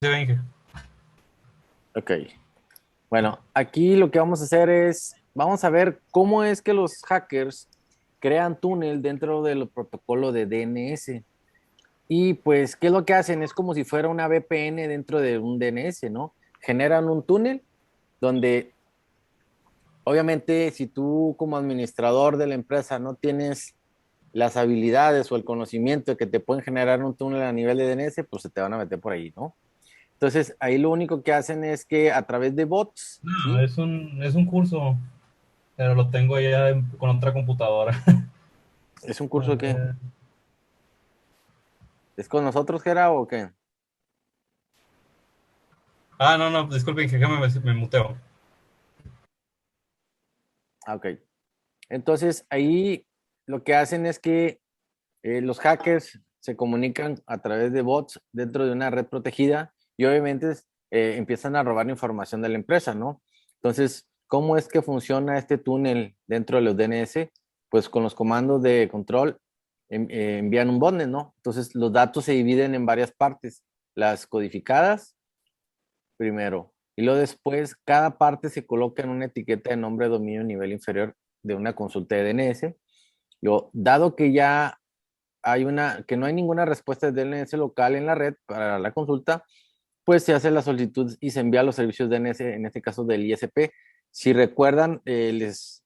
Sí, Benje. Ok. Bueno, aquí lo que vamos a hacer es, vamos a ver cómo es que los hackers crean túnel dentro del protocolo de DNS. Y pues, ¿qué es lo que hacen? Es como si fuera una VPN dentro de un DNS, ¿no? Generan un túnel donde, obviamente, si tú como administrador de la empresa no tienes las habilidades o el conocimiento de que te pueden generar un túnel a nivel de DNS, pues se te van a meter por ahí, ¿no? Entonces, ahí lo único que hacen es que a través de bots, No, ¿sí? es un curso, pero lo tengo ya con otra computadora. ¿Es un A curso que ver. es con nosotros, Gera, o qué? No, no, disculpen, que me muteo. Ah, ok. Entonces, ahí lo que hacen es que los hackers se comunican a través de bots dentro de una red protegida y obviamente empiezan a robar información de la empresa, ¿no? Entonces, ¿cómo es que funciona este túnel dentro de los DNS? Pues con los comandos de control envían un botnet, ¿no? Entonces, los datos se dividen en varias partes, las codificadas primero. Y luego después, cada parte se coloca en una etiqueta de nombre de dominio nivel inferior de una consulta de DNS. Luego, dado que ya que no hay ninguna respuesta de DNS local en la red para la consulta, pues se hace la solicitud y se envía a los servicios DNS, en este caso del ISP. Si recuerdan, les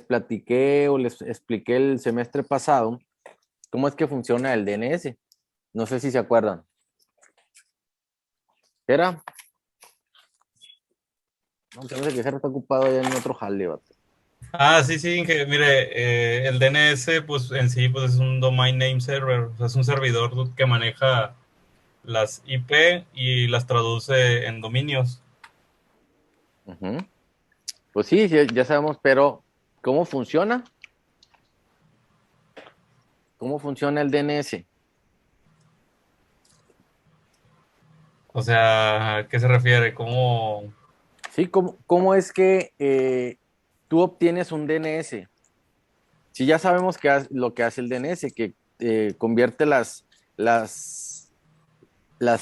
platiqué o les expliqué el semestre pasado cómo es que funciona el DNS. No sé si se acuerdan. ¿Era? No, se me hace que Jera está ocupado ya en otro jale, vato. Sí, sí, que mire, el DNS, pues en sí, pues es un Domain Name Server, o sea, es un servidor que maneja las IP y las traduce en dominios. Ujú. Pues sí, sí, ya sabemos, pero ¿cómo funciona? ¿Cómo funciona el DNS? O sea, ¿a qué se refiere? ¿Cómo? Sí, ¿cómo es que tú obtienes un DNS? Si ya sabemos lo que hace el DNS, que convierte las, las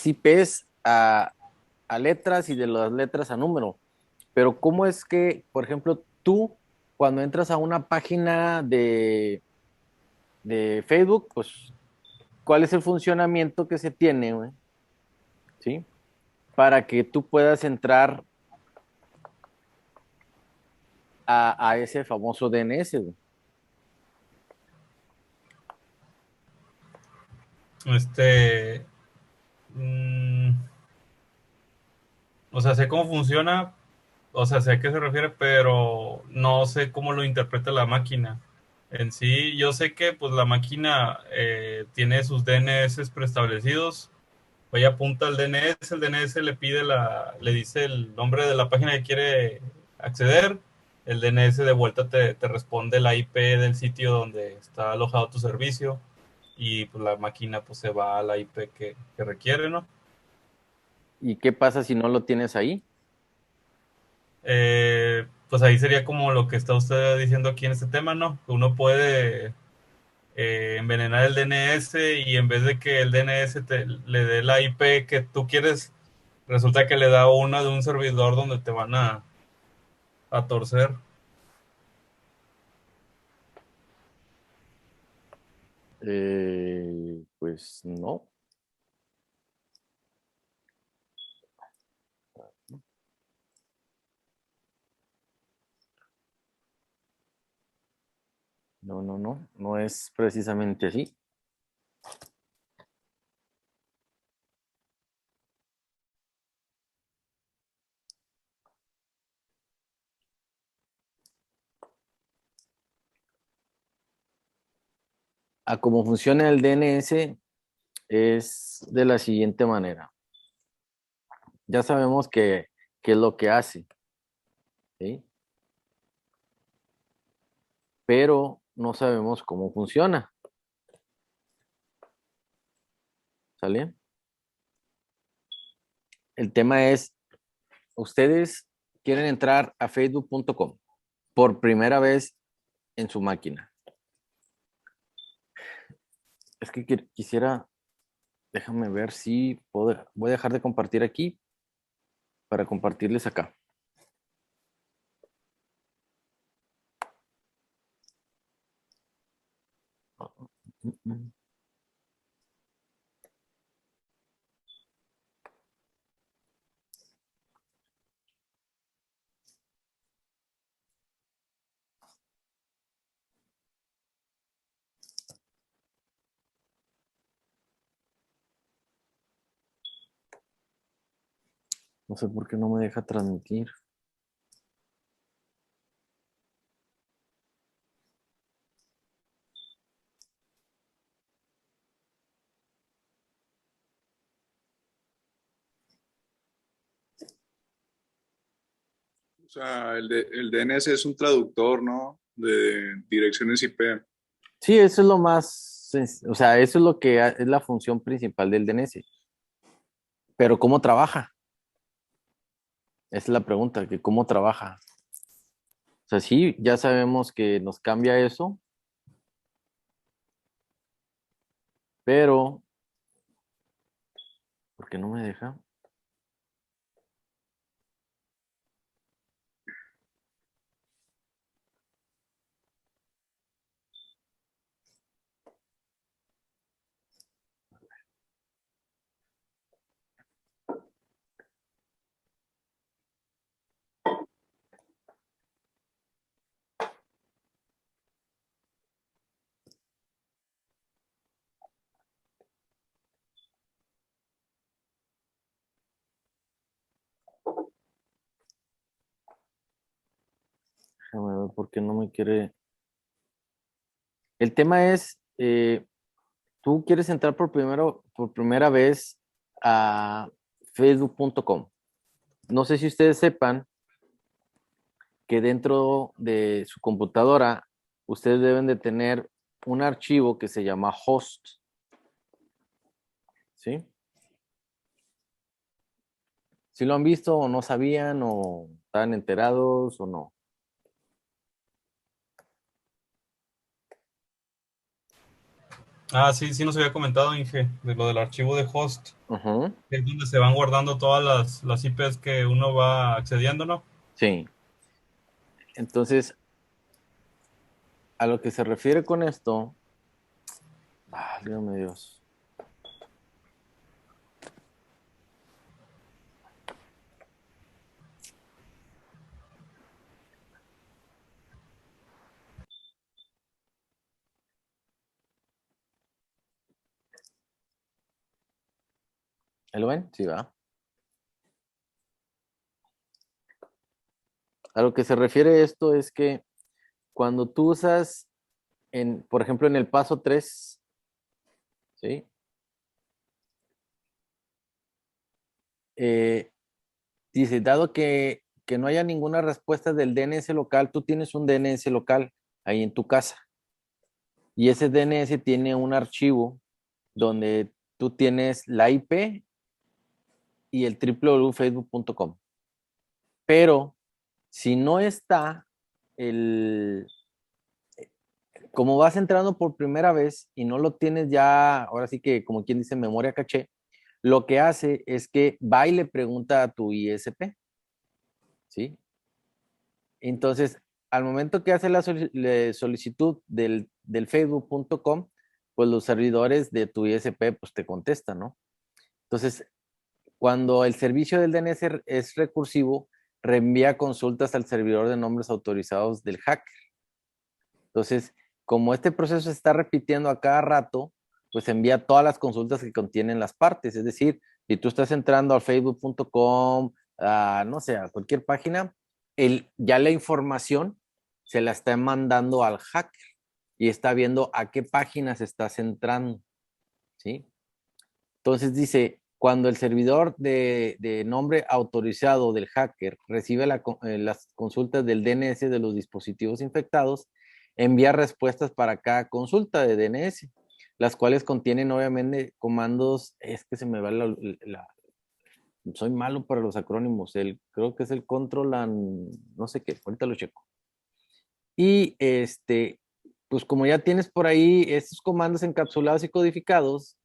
IPs a letras y de las letras a número. Pero ¿cómo es que, por ejemplo, tú cuando entras a una página de Facebook, pues, ¿cuál es el funcionamiento que se tiene, güey? ¿Sí? Para que tú puedas entrar a ese famoso DNS, güey. Este, mm, o sea, sé cómo funciona, o sea, sé a qué se refiere, pero no sé cómo lo interpreta la máquina. En sí, yo sé que pues la máquina tiene sus DNS preestablecidos. Ella apunta al DNS, el DNS le dice el nombre de la página que quiere acceder. El DNS de vuelta te responde la IP del sitio donde está alojado tu servicio y pues la máquina pues se va a la IP que requiere, ¿no? ¿Y qué pasa si no lo tienes ahí? Pues ahí sería como lo que está usted diciendo aquí en este tema, ¿no? Que uno puede envenenar el DNS y en vez de que el DNS le dé la IP que tú quieres, resulta que le da una de un servidor donde te van a torcer. Pues no, no es precisamente así. A cómo funciona el DNS es de la siguiente manera. Ya sabemos qué es lo que hace, ¿sí? Pero no sabemos cómo funciona, ¿sale? El tema es, ustedes quieren entrar a facebook.com por primera vez en su máquina. Es que quisiera, Déjame ver si puedo. Voy a dejar de compartir aquí para compartirles acá. No sé por qué no me deja transmitir. O sea, el DNS es un traductor, ¿no? De direcciones IP. Sí, eso es lo más, o sea, eso es lo que es la función principal del DNS. Pero ¿cómo trabaja? Esa es la pregunta, que cómo trabaja. O sea, sí, ya sabemos que nos cambia eso, pero ¿por qué no me deja? Déjame ver por qué no me quiere. El tema es, tú quieres entrar por primera vez a facebook.com. No sé si ustedes sepan que dentro de su computadora ustedes deben de tener un archivo que se llama host, ¿sí? Si lo han visto o no sabían o están enterados o no. Ah, sí, sí nos había comentado, Inge, de lo del archivo de host, Ujú, que es donde se van guardando todas las IPs que uno va accediendo, ¿no? sí. Entonces, a lo que se refiere con esto, dígame Dios. ¿Ahí lo ven? Sí, va. A lo que se refiere esto es que cuando tú usas, por ejemplo, en el paso 3, ¿sí? Eh, dice, dado que no haya ninguna respuesta del DNS local, tú tienes un DNS local ahí en tu casa. Y ese DNS tiene un archivo donde tú tienes la IP y el www.facebook.com. Pero si no está el, como vas entrando por primera vez y no lo tienes ya, ahora sí que como quien dice memoria caché, lo que hace es que va y le pregunta a tu ISP, ¿sí? Entonces, al momento que hace la solicitud del facebook.com, pues los servidores de tu ISP pues te contestan, ¿no? Entonces, cuando el servicio del DNS es recursivo, reenvía consultas al servidor de nombres autorizados del hacker. Entonces, como este proceso se está repitiendo a cada rato, pues envía todas las consultas que contienen las partes. Es decir, si tú estás entrando al facebook.com, no sé, a cualquier página, ya la información se la está mandando al hacker y está viendo a qué páginas estás entrando, ¿sí? Entonces dice, cuando el servidor de nombre autorizado del hacker recibe las consultas del DNS de los dispositivos infectados, envía respuestas para cada consulta de DNS, las cuales contienen obviamente comandos, es que se me va soy malo para los acrónimos, creo que es el control and, no sé qué, ahorita lo checo. Y pues como ya tienes por ahí estos comandos encapsulados y codificados,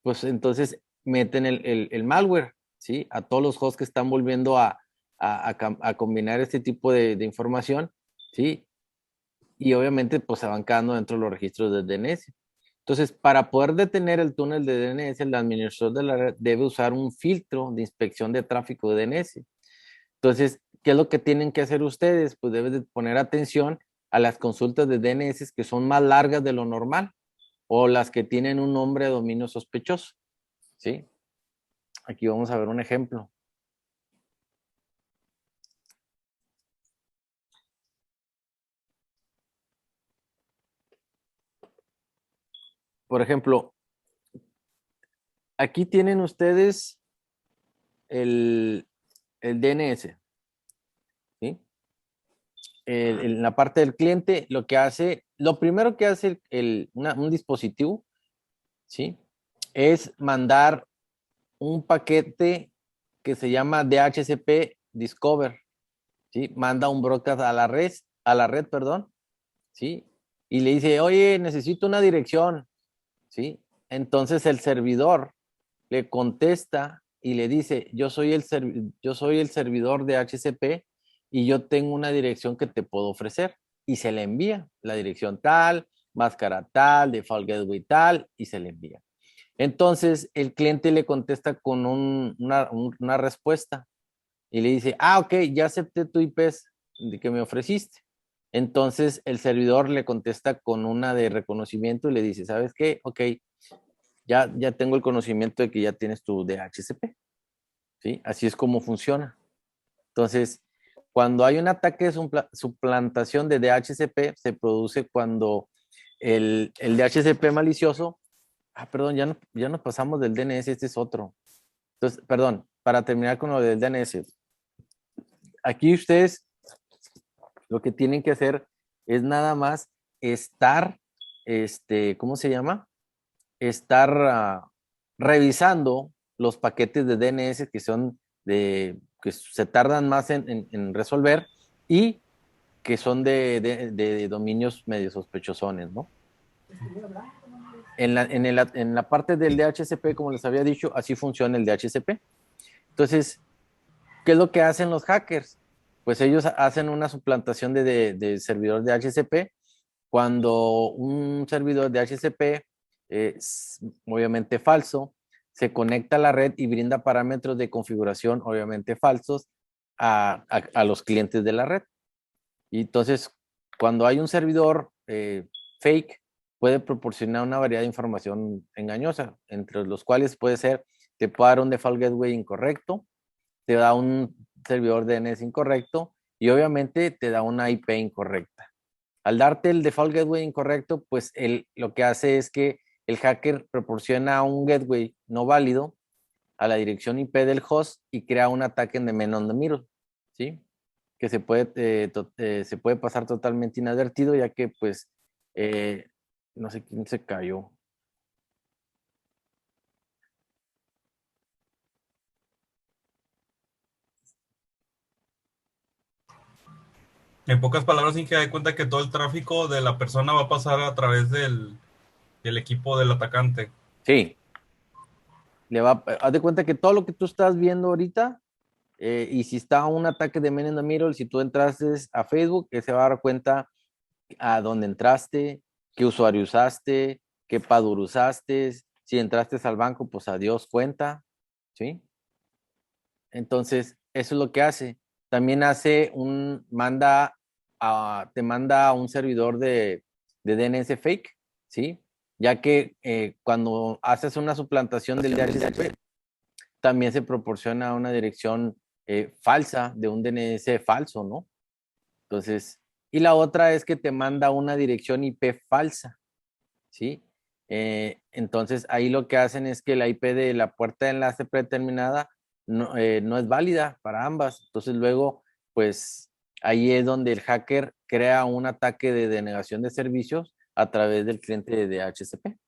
pues entonces meten el malware, ¿sí? A todos los hosts que están volviendo a combinar este tipo de información, ¿sí? Y obviamente pues se van quedando dentro de los registros del DNS. Entonces, para poder detener el túnel de DNS, el administrador de la red debe usar un filtro de inspección de tráfico de DNS. Entonces, ¿qué es lo que tienen que hacer ustedes? Pues deben de poner atención a las consultas de DNS que son más largas de lo normal o las que tienen un nombre de dominio sospechoso, ¿sí? Aquí vamos a ver un ejemplo. Por ejemplo, aquí tienen ustedes el DNS, ¿sí? En la parte del cliente, lo primero que hace un dispositivo, ¿sí? Es mandar un paquete que se llama DHCP Discover, ¿sí? Manda un broadcast a la red, perdón, ¿sí? Y le dice, oye, necesito una dirección, ¿sí? Entonces el servidor le contesta y le dice, yo soy el servidor de HCP y yo tengo una dirección que te puedo ofrecer. Y se le envía la dirección tal, máscara tal, default gateway tal, y se le envía. Entonces el cliente le contesta con una respuesta y le dice, ok, ya acepté tu IPs de que me ofreciste. Entonces el servidor le contesta con una de reconocimiento y le dice, ¿sabes qué? Ok, ya tengo el conocimiento de que ya tienes tu DHCP, ¿sí? Así es como funciona. Entonces, cuando hay un ataque de suplantación de DHCP, se produce cuando el DHCP malicioso, perdón, ya nos pasamos del DNS, este es otro. Entonces, perdón, para terminar con lo del DNS, aquí ustedes lo que tienen que hacer es nada más estar, ¿cómo se llama? Estar revisando los paquetes de DNS que se tardan más en resolver y que son de dominios medio sospechosones, ¿no? En la parte del DHCP, como les había dicho, así funciona el DHCP. Entonces, ¿qué es lo que hacen los hackers? Pues ellos hacen una suplantación de servidor de DHCP cuando un servidor de DHCP es obviamente falso, se conecta a la red y brinda parámetros de configuración obviamente falsos a los clientes de la red. Y entonces, cuando hay un servidor fake, puede proporcionar una variedad de información engañosa, entre los cuales puede ser, te puede dar un default gateway incorrecto, te da un servidor DNS incorrecto y obviamente te da una IP incorrecta. Al darte el default gateway incorrecto, pues lo que hace es que el hacker proporciona un gateway no válido a la dirección IP del host y crea un ataque en the man on the middle, ¿sí? Que se puede pasar totalmente inadvertido, ya que pues no sé quién se cayó. En pocas palabras, sin que dé cuenta que todo el tráfico de la persona va a pasar a través del equipo del atacante. Sí, haz de cuenta que todo lo que tú estás viendo ahorita, y si está un ataque de man in the middle, si tú entraste a Facebook, se va a dar cuenta a dónde entraste, qué usuario usaste, qué password usaste, si entraste al banco, pues adiós cuenta, ¿sí? Entonces, eso es lo que hace. También te manda a un servidor de DNS fake, ¿sí? Ya que cuando haces una suplantación del DHCP, también se proporciona una dirección falsa de un DNS falso, ¿no? Entonces, y la otra es que te manda una dirección IP falsa, ¿sí? Entonces, ahí lo que hacen es que la IP de la puerta de enlace predeterminada no es válida para ambas. Entonces, luego, pues ahí es donde el hacker crea un ataque de denegación de servicios a través del cliente de DHCP.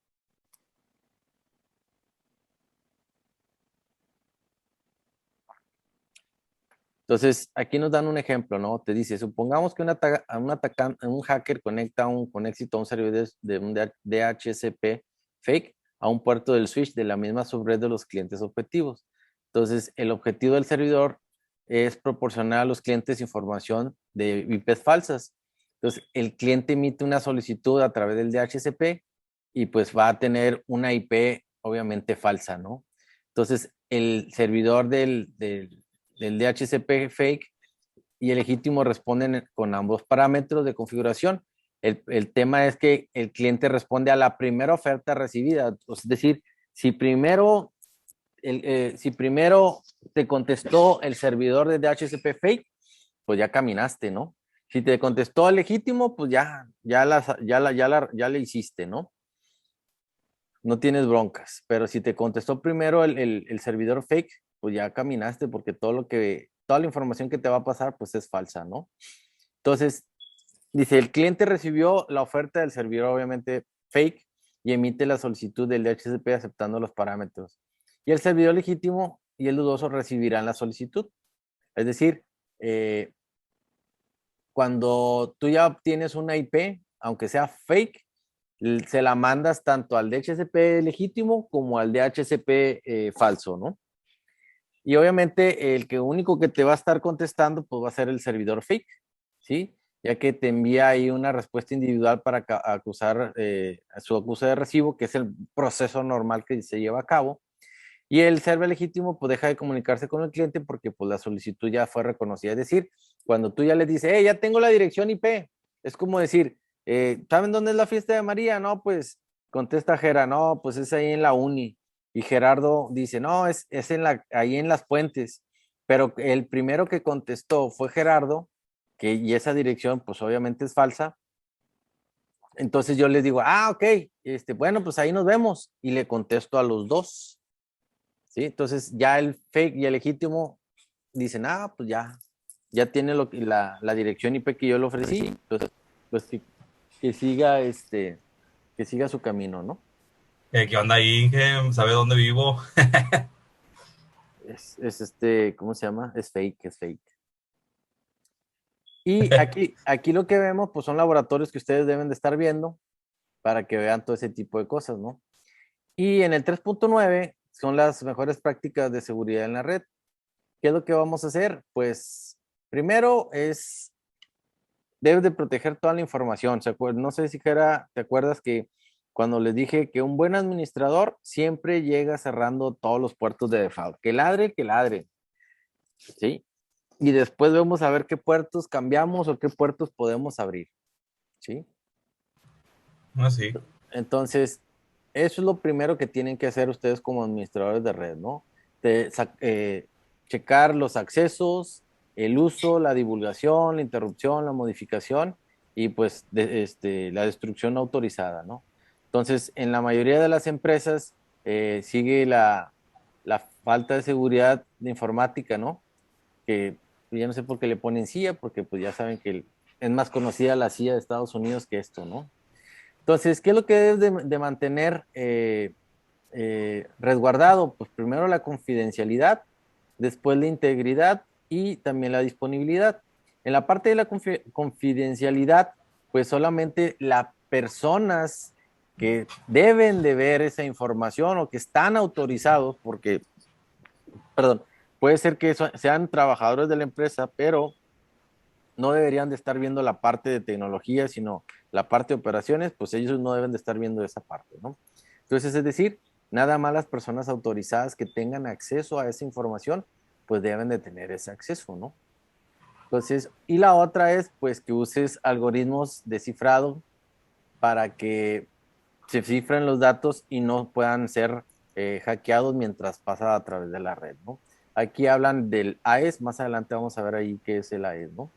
Entonces, aquí nos dan un ejemplo, ¿no? Te dice, supongamos que un hacker conecta con éxito a un servidor de un DHCP fake a un puerto del switch de la misma subred de los clientes objetivos. Entonces, el objetivo del servidor es proporcionar a los clientes información de IPs falsas. Entonces, el cliente emite una solicitud a través del DHCP y pues va a tener una IP obviamente falsa, ¿no? Entonces, el servidor del DHCP fake y el legítimo responden con ambos parámetros de configuración. El tema es que el cliente responde a la primera oferta recibida, es decir, si primero te contestó el servidor de DHCP fake, pues ya caminaste, ¿no? Si te contestó el legítimo, pues ya le hiciste, ¿no? No tienes broncas. Pero si te contestó primero el servidor fake, pues ya caminaste porque toda la información que te va a pasar, pues es falsa, ¿no? Entonces, dice, el cliente recibió la oferta del servidor, obviamente fake, y emite la solicitud del DHCP aceptando los parámetros. Y el servidor legítimo y el dudoso recibirán la solicitud. Es decir, cuando tú ya obtienes una IP, aunque sea fake, se la mandas tanto al DHCP legítimo como al DHCP falso, ¿no? Y obviamente el único que te va a estar contestando, pues va a ser el servidor fake, ¿sí? Ya que te envía ahí una respuesta individual para acusar su acuse de recibo, que es el proceso normal que se lleva a cabo. Y el server legítimo pues deja de comunicarse con el cliente porque pues la solicitud ya fue reconocida. Es decir, cuando tú ya le dices, hey, ya tengo la dirección IP, es como decir, ¿saben dónde es la fiesta de María? No, pues contesta Gera, no, pues es ahí en la uni. Y Gerardo dice, no, es ahí en las Puentes. Pero el primero que contestó fue Gerardo, y esa dirección pues obviamente es falsa. Entonces yo les digo, ok, bueno, pues ahí nos vemos. Y le contesto a los dos. ¿Sí? Entonces ya el fake y el legítimo dicen, pues ya tiene la dirección IP que yo le ofrecí, entonces pues que siga que siga su camino, ¿no? ¿Qué onda ahí, Inge? ¿Sabe dónde vivo? ¿Cómo se llama? Es fake, es fake. Y aquí lo que vemos, pues son laboratorios que ustedes deben de estar viendo para que vean todo ese tipo de cosas, ¿no? Y en el 3.9 son las mejores prácticas de seguridad en la red. ¿Qué es lo que vamos a hacer? Pues primero debes de proteger toda la información. No sé si te acuerdas que cuando les dije que un buen administrador siempre llega cerrando todos los puertos de default. Que ladre, ¿sí? Y después vamos a ver qué puertos cambiamos o qué puertos podemos abrir, ¿sí? Sí. Entonces, eso es lo primero que tienen que hacer ustedes como administradores de red, ¿no? Checar los accesos, el uso, la divulgación, la interrupción, la modificación y pues la destrucción no autorizada, ¿no? Entonces, en la mayoría de las empresas sigue la falta de seguridad de informática, ¿no? Que ya no sé por qué le ponen CIA, porque pues ya saben que es más conocida la CIA de Estados Unidos que esto, ¿no? Entonces, ¿qué es lo que debes de mantener resguardado? Pues primero la confidencialidad, después la integridad y también la disponibilidad. En la parte de la confidencialidad, pues solamente las personas que deben de ver esa información o que están autorizados, porque, perdón, puede ser que sean trabajadores de la empresa, pero no deberían de estar viendo la parte de tecnología, sino la parte de operaciones, pues ellos no deben de estar viendo esa parte, ¿no? Entonces, es decir, nada más las personas autorizadas que tengan acceso a esa información, pues deben de tener ese acceso, ¿no? Entonces, y la otra es, pues, que uses algoritmos de cifrado para que se cifren los datos y no puedan ser hackeados mientras pasa a través de la red, ¿no? Aquí hablan del AES, más adelante vamos a ver ahí qué es el AES, ¿no?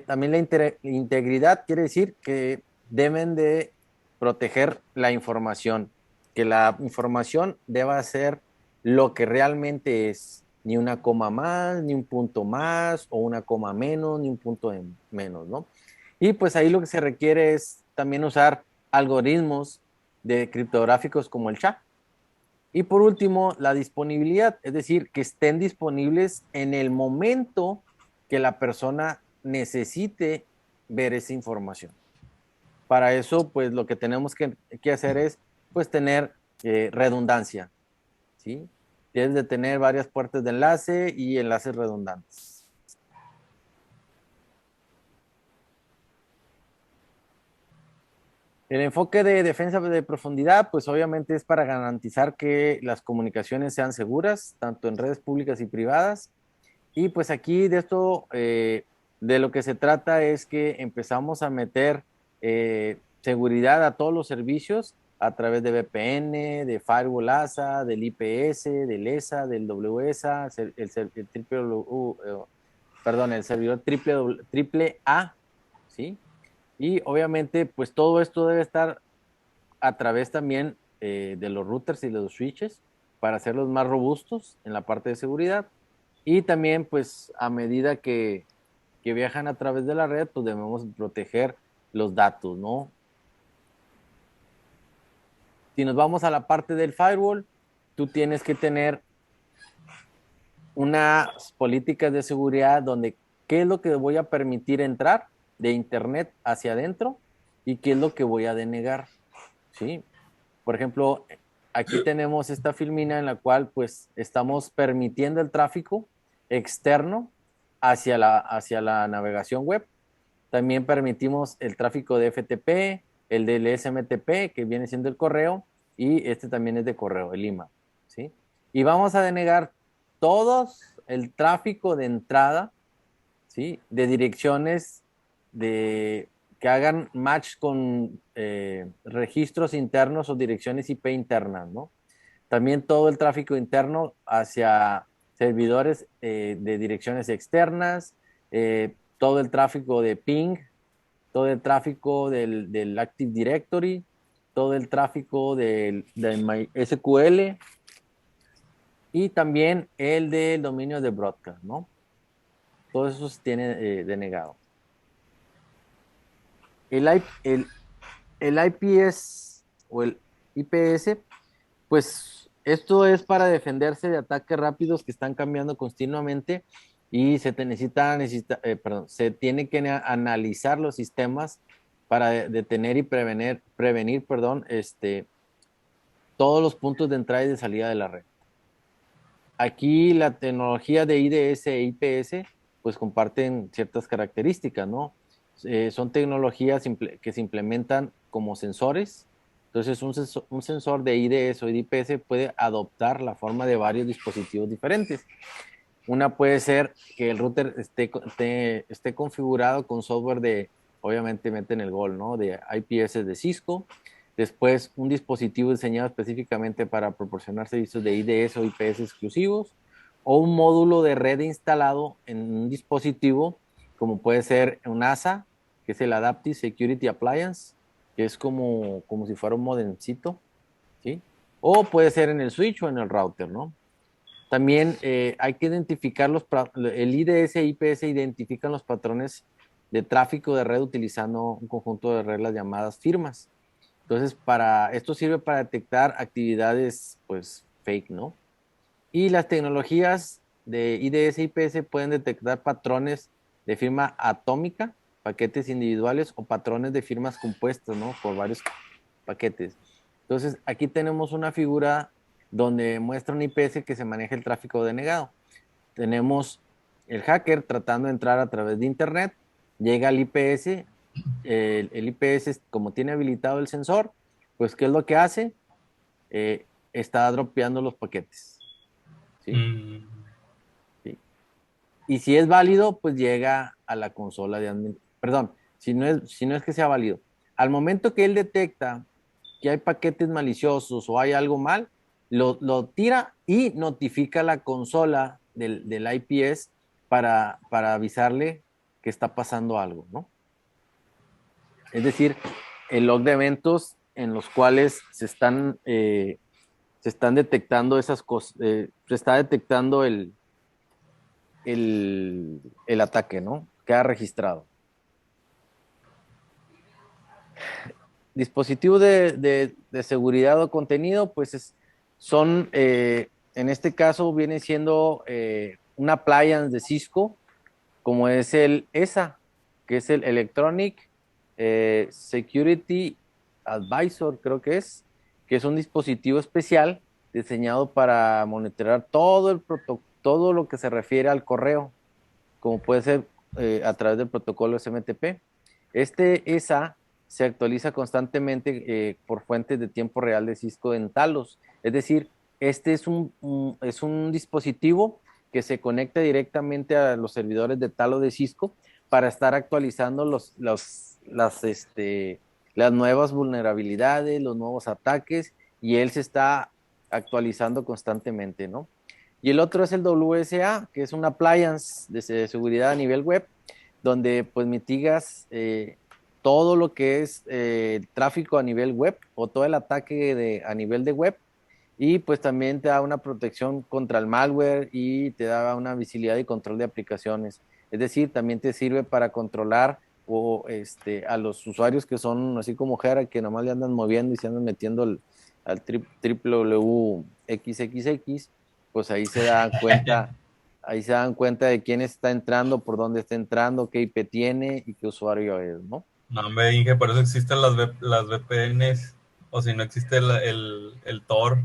También la integridad quiere decir que deben de proteger la información, que la información deba ser lo que realmente es, ni una coma más, ni un punto más, o una coma menos, ni un punto menos, ¿no? Y pues ahí lo que se requiere es también usar algoritmos de criptográficos como el SHA. Y por último, la disponibilidad, es decir, que estén disponibles en el momento que la persona necesite ver esa información. Para eso, pues lo que tenemos que hacer es, pues tener redundancia, ¿sí? Debes de tener varias puertas de enlace y enlaces redundantes. El enfoque de defensa de profundidad, pues obviamente es para garantizar que las comunicaciones sean seguras, tanto en redes públicas y privadas. Y pues aquí de esto, de lo que se trata es que empezamos a meter seguridad a todos los servicios a través de VPN, de Firewall ASA, del IPS, del ESA, del WSA, el triple perdón, el servidor triple A, ¿sí? Y obviamente, pues todo esto debe estar a través también de los routers y de los switches para hacerlos más robustos en la parte de seguridad. Y también, pues, a medida que viajan a través de la red, pues debemos proteger los datos, ¿no? Si nos vamos a la parte del firewall, tú tienes que tener unas políticas de seguridad donde qué es lo que voy a permitir entrar de internet hacia adentro y qué es lo que voy a denegar, ¿sí? Por ejemplo, aquí tenemos esta filmina en la cual pues estamos permitiendo el tráfico externo hacia la navegación web. También permitimos el tráfico de FTP, el del SMTP, que viene siendo el correo, y este también es de correo, el IMA, ¿sí? Y vamos a denegar todos el tráfico de entrada, ¿sí? De direcciones que hagan match con registros internos o direcciones IP internas, ¿no? También todo el tráfico interno hacia servidores de direcciones externas, todo el tráfico de ping, todo el tráfico del Active Directory, todo el tráfico del MySQL y también el del dominio de broadcast, ¿no? Todo eso se tiene denegado. El IPS o el IPS, pues esto es para defenderse de ataques rápidos que están cambiando continuamente y se tiene que analizar los sistemas para detener y prevenir, todos los puntos de entrada y de salida de la red. Aquí la tecnología de IDS e IPS pues comparten ciertas características, ¿no? Son tecnologías que se implementan como sensores. Entonces, un sensor de IDS o IPS puede adoptar la forma de varios dispositivos diferentes. Una puede ser que el router esté configurado con software obviamente meten el gol, ¿no? De IPS de Cisco. Después, un dispositivo diseñado específicamente para proporcionar servicios de IDS o IPS exclusivos. O un módulo de red instalado en un dispositivo, como puede ser un ASA, que es el Adaptive Security Appliance, que es como si fuera un modemcito, ¿sí? O puede ser en el switch o en el router, ¿no? También hay que identificar el IDS e IPS identifican los patrones de tráfico de red utilizando un conjunto de reglas llamadas firmas. Entonces, esto sirve para detectar actividades, pues, fake, ¿no? Y las tecnologías de IDS e IPS pueden detectar patrones de firma atómica, paquetes individuales o patrones de firmas compuestas, ¿no? Por varios paquetes. Entonces, aquí tenemos una figura donde muestra un IPS que se maneja el tráfico denegado. Tenemos el hacker tratando de entrar a través de Internet, llega al IPS, el IPS, como tiene habilitado el sensor, pues, ¿qué es lo que hace? Está dropeando los paquetes, ¿sí? Mm. ¿Sí? Y si es válido, pues llega a la consola de administración. Perdón, si no es que sea válido. Al momento que él detecta que hay paquetes maliciosos o hay algo mal, lo tira y notifica a la consola del IPS para avisarle que está pasando algo, ¿no? Es decir, el log de eventos en los cuales se están detectando esas cosas, se está detectando el ataque, ¿no? Queda registrado. Dispositivos de seguridad o contenido, pues en este caso viene siendo un appliance de Cisco, como es el ESA, que es el Electronic Security Advisor, creo que que es un dispositivo especial diseñado para monitorear todo lo que se refiere al correo, como puede ser a través del protocolo SMTP. Este ESA se actualiza constantemente por fuentes de tiempo real de Cisco en Talos. Es decir, este es un dispositivo que se conecta directamente a los servidores de Talos de Cisco para estar actualizando las nuevas vulnerabilidades, los nuevos ataques, y él se está actualizando constantemente, ¿no? Y el otro es el WSA, que es un appliance de seguridad a nivel web, donde pues mitigas todo lo que es tráfico a nivel web o todo el ataque a nivel de web, y pues también te da una protección contra el malware y te da una visibilidad y control de aplicaciones. Es decir, también te sirve para controlar a los usuarios que son así como Jera, que nomás le andan moviendo y se andan metiendo al www.xxx, pues ahí se dan cuenta de quién está entrando, por dónde está entrando, qué IP tiene y qué usuario es, ¿no? No, hombre, Inge, por eso existen las VPNs, o si no existe el Tor.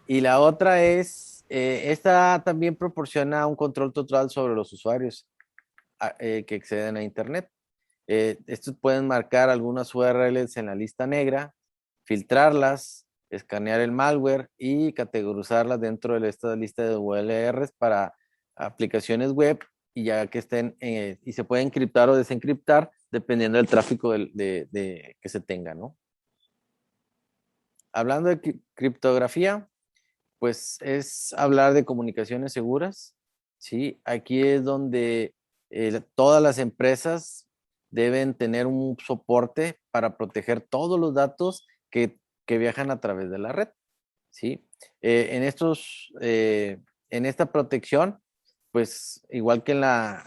Y la otra es, esta también proporciona un control total sobre los usuarios que acceden a Internet. Estos pueden marcar algunas URLs en la lista negra, filtrarlas, escanear el malware y categorizarlas dentro de esta lista de URLs para aplicaciones web, y ya que estén, y se puede encriptar o desencriptar dependiendo del tráfico que se tenga, ¿no? Hablando de criptografía, pues es hablar de comunicaciones seguras, ¿sí? Aquí es donde todas las empresas deben tener un soporte para proteger todos los datos que viajan a través de la red, ¿sí? En esta protección, pues igual que en la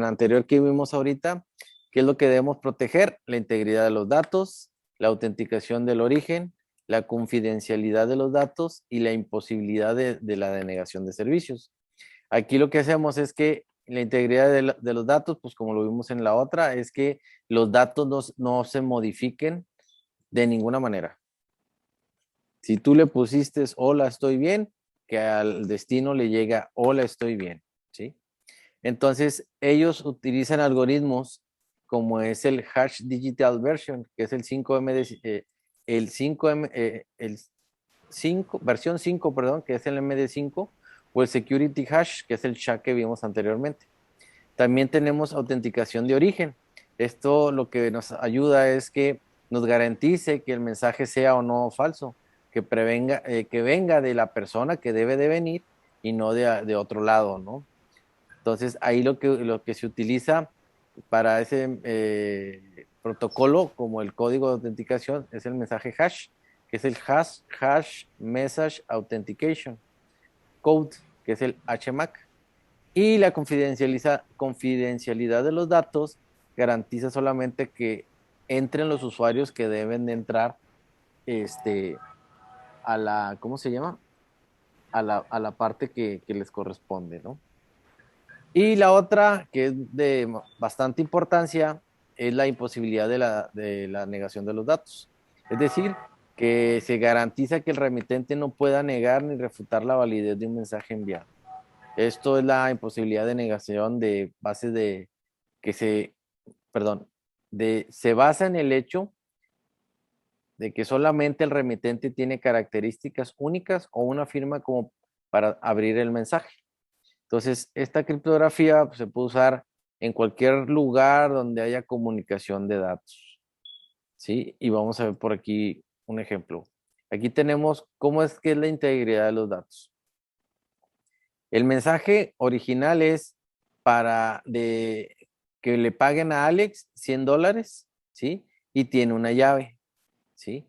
anterior que vimos ahorita, ¿qué es lo que debemos proteger? La integridad de los datos, la autenticación del origen, la confidencialidad de los datos y la imposibilidad de la denegación de servicios. Aquí lo que hacemos es que la integridad de los datos, pues como lo vimos en la otra, es que los datos no se modifiquen de ninguna manera. Si tú le pusiste hola, estoy bien, que al destino le llega hola, estoy bien, ¿sí? Entonces, ellos utilizan algoritmos como es el Hash Digital Version, que es el 5M, el 5M, el 5, versión 5, perdón, que es el MD5, o el Security Hash, que es el SHA que vimos anteriormente. También tenemos autenticación de origen. Esto lo que nos ayuda es que nos garantice que el mensaje sea o no falso, que venga de la persona que debe de venir y no de otro lado, ¿no? Entonces, ahí lo que se utiliza para ese protocolo, como el código de autenticación, es el mensaje hash, que es el hash message authentication code, que es el HMAC. Y la confidencialidad de los datos garantiza solamente que entren los usuarios que deben de entrar ¿cómo se llama? A la parte que les corresponde, ¿no? Y la otra, que es de bastante importancia, es la imposibilidad de la negación de los datos. Es decir, que se garantiza que el remitente no pueda negar ni refutar la validez de un mensaje enviado. Esto es la imposibilidad de negación de bases se basa en el hecho de que solamente el remitente tiene características únicas o una firma como para abrir el mensaje. Entonces, esta criptografía pues, se puede usar en cualquier lugar donde haya comunicación de datos, ¿sí? Y vamos a ver por aquí un ejemplo. Aquí tenemos cómo es que es la integridad de los datos. El mensaje original es que le paguen a Alex $100, ¿sí? Y tiene una llave, ¿sí?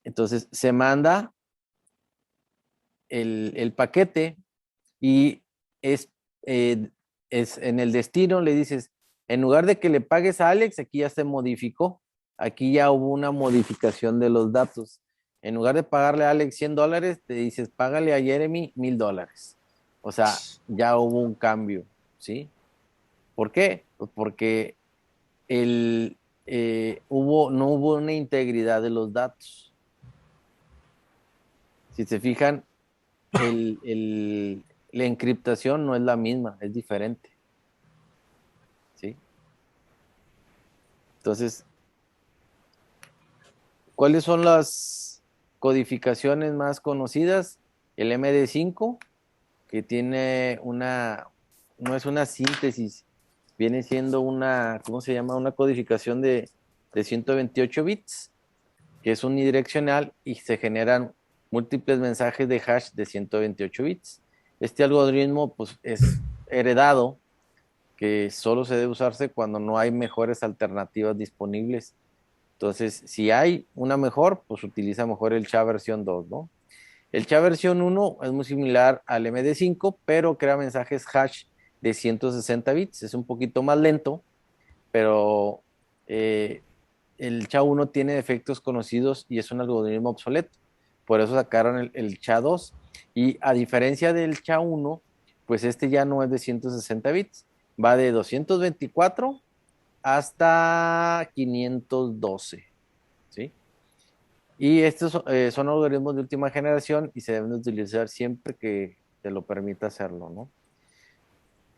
Entonces, se manda el paquete y es, en el destino le dices, en lugar de que le pagues a Alex, aquí ya se modificó, aquí ya hubo una modificación de los datos. En lugar de pagarle a Alex $100, te dices, págale a Jeremy $1000. O sea, ya hubo un cambio, ¿sí? ¿Por qué? Pues porque no hubo una integridad de los datos. Si se fijan, la encriptación no es la misma, es diferente. ¿Sí? Entonces, ¿cuáles son las codificaciones más conocidas? El MD5, que tiene no es una síntesis, viene siendo ¿cómo se llama? Una codificación de 128 bits, que es unidireccional y se generan múltiples mensajes de hash de 128 bits. Este algoritmo pues, es heredado, que solo se debe usarse cuando no hay mejores alternativas disponibles. Entonces, si hay una mejor, pues utiliza mejor el SHA versión 2, ¿no? El SHA versión 1 es muy similar al MD5, pero crea mensajes hash de 160 bits. Es un poquito más lento, pero el SHA-1 tiene defectos conocidos y es un algoritmo obsoleto. Por eso sacaron el SHA-2. Y a diferencia del SHA-1, pues este ya no es de 160 bits, va de 224 hasta 512, ¿sí? Y estos son algoritmos de última generación y se deben utilizar siempre que te lo permita hacerlo, ¿no?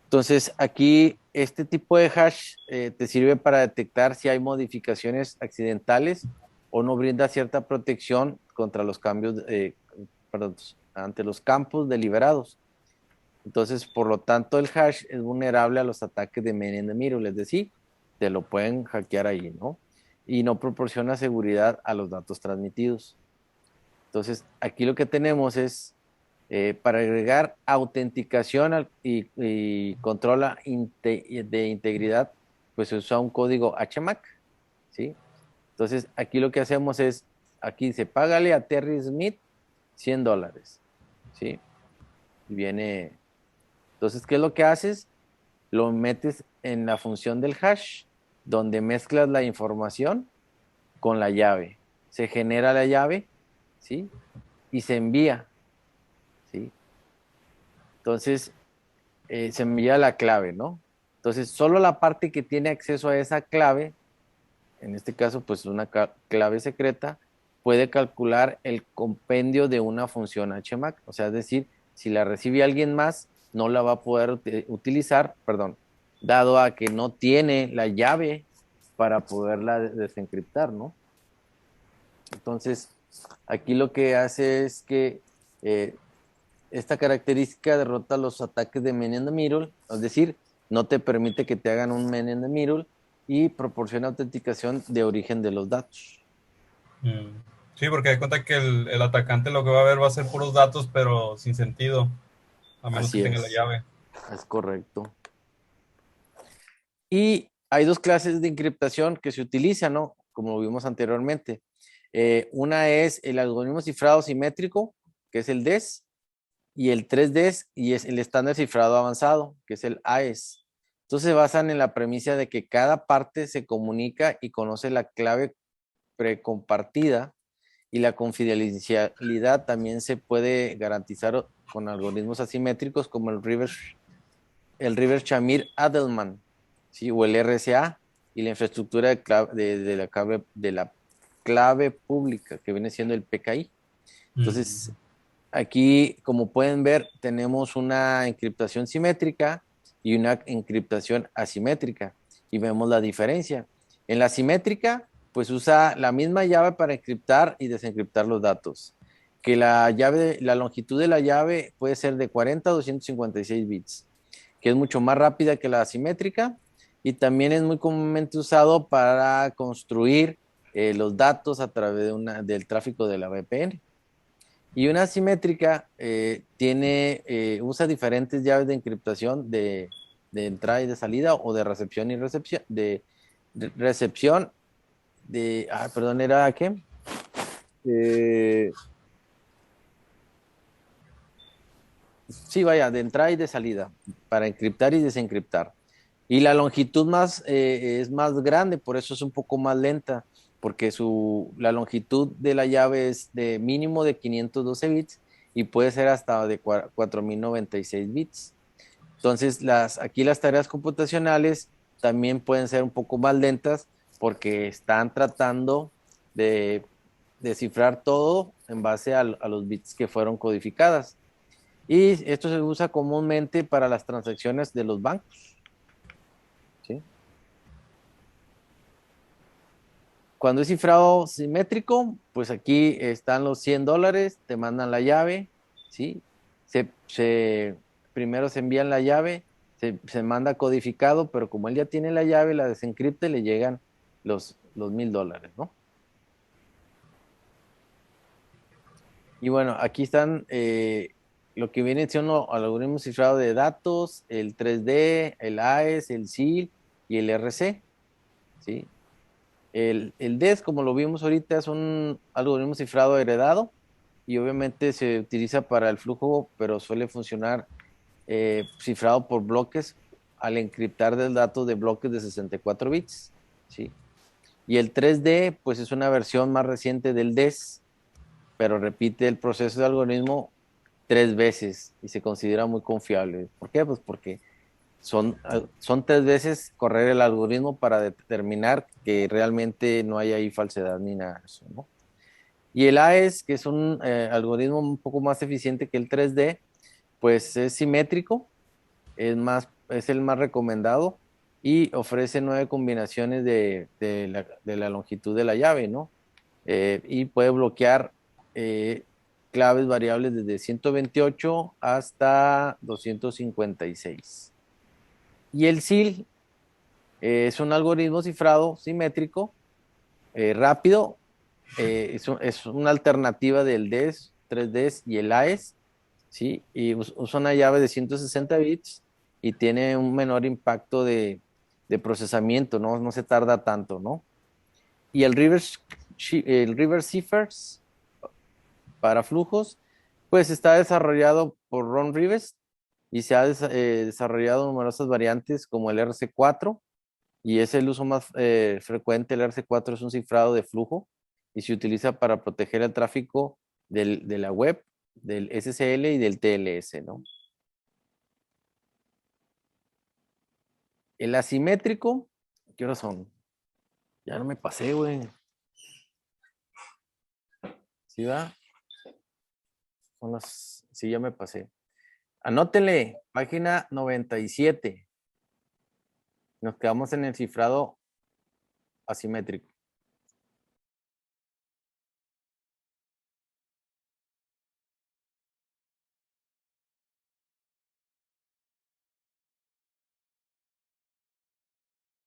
Entonces, aquí este tipo de hash te sirve para detectar si hay modificaciones accidentales o no brinda cierta protección contra los cambios, perdón, ante los campos deliberados. Entonces, por lo tanto, el hash es vulnerable a los ataques de man in the middle, es decir, te lo pueden hackear ahí, ¿no? Y no proporciona seguridad a los datos transmitidos. Entonces, aquí lo que tenemos es para agregar autenticación y control de integridad, pues se usa un código HMAC, ¿sí? Entonces, aquí lo que hacemos es, aquí dice, págale a Terry Smith $100, ¿sí? Y viene, entonces, ¿qué es lo que haces? Lo metes en la función del hash, donde mezclas la información con la llave. Se genera la llave, ¿sí? Y se envía, ¿sí? Entonces, se envía la clave, ¿no? Entonces, solo la parte que tiene acceso a esa clave, en este caso, pues una clave secreta, puede calcular el compendio de una función HMAC. O sea, es decir, si la recibe alguien más, no la va a poder utilizar, perdón, dado a que no tiene la llave para poderla desencriptar, ¿no? Entonces, aquí lo que hace es que esta característica derrota los ataques de man in the middle, es decir, no te permite que te hagan un man in the middle y proporciona autenticación de origen de los datos. Sí, porque hay cuenta que el atacante lo que va a ver va a ser puros datos, pero sin sentido, a menos que Así tenga la llave. es correcto. Y hay dos clases de encriptación que se utilizan, ¿no? Como lo vimos anteriormente. Una es el algoritmo cifrado simétrico, que es el DES, y el 3DES, y es el estándar cifrado avanzado, que es el AES. Entonces se basan en la premisa de que cada parte se comunica y conoce la clave precompartida, y la confidencialidad también se puede garantizar con algoritmos asimétricos como el Rivers-Shamir-Adelman, ¿sí? O el RSA, y la infraestructura de la clave pública, que viene siendo el PKI. Entonces, aquí, como pueden ver, tenemos una encriptación simétrica y una encriptación asimétrica, y vemos la diferencia. En la simétrica, pues usa la misma llave para encriptar y desencriptar los datos, que la longitud de la llave puede ser de 40 a 256 bits, que es mucho más rápida que la asimétrica, y también es muy comúnmente usado para construir los datos a través del tráfico de la VPN. Y una asimétrica usa diferentes llaves de encriptación de entrada y de salida, o de recepción y recepción, perdón, ¿era qué? Sí, vaya, de entrada y de salida, para encriptar y desencriptar. Y la longitud es más grande, por eso es un poco más lenta, porque la longitud de la llave es de mínimo de 512 bits y puede ser hasta de 4096 bits. Entonces, aquí las tareas computacionales también pueden ser un poco más lentas, porque están tratando de descifrar todo en base a los bits que fueron codificadas. Y esto se usa comúnmente para las transacciones de los bancos, ¿sí? Cuando es cifrado simétrico, pues aquí están los $100, te mandan la llave, ¿sí? Primero se envían la llave, se manda codificado, pero como él ya tiene la llave, la desencripta y le llegan los $1,000, ¿no? Y bueno, aquí están lo que viene siendo algoritmos cifrados de datos, el 3D, el AES, el SIL y el RC, ¿sí? El DES, como lo vimos ahorita, es un algoritmo cifrado heredado y obviamente se utiliza para el flujo, pero suele funcionar cifrado por bloques al encriptar del dato de bloques de 64 bits, ¿sí? Y el 3D, pues es una versión más reciente del DES, pero repite el proceso de algoritmo 3 veces y se considera muy confiable. ¿Por qué? Pues porque son 3 veces correr el algoritmo para determinar que realmente no hay ahí falsedad ni nada de eso, ¿no? Y el AES, que es un algoritmo un poco más eficiente que el 3D, pues es simétrico, es el más recomendado y ofrece 9 combinaciones de la longitud de la llave, ¿no? Y puede bloquear eh, claves variables desde 128 hasta 256. Y el SIL es un algoritmo cifrado simétrico, rápido, es una alternativa del DES, 3Ds y el AES, ¿sí? Y usa una llave de 160 bits y tiene un menor impacto de procesamiento, ¿no? No se tarda tanto, ¿no? Y el reverse ciphers para flujos, pues está desarrollado por Ron Rivest y se ha desarrollado numerosas variantes como el RC4 y es el uso más frecuente. El RC4 es un cifrado de flujo y se utiliza para proteger el tráfico de la web, del SSL y del TLS, ¿no? El asimétrico, ¿qué horas son? Ya no me pasé, güey. ¿Sí va? Sí, ya me pasé. Anótele, página 97. Nos quedamos en el cifrado asimétrico.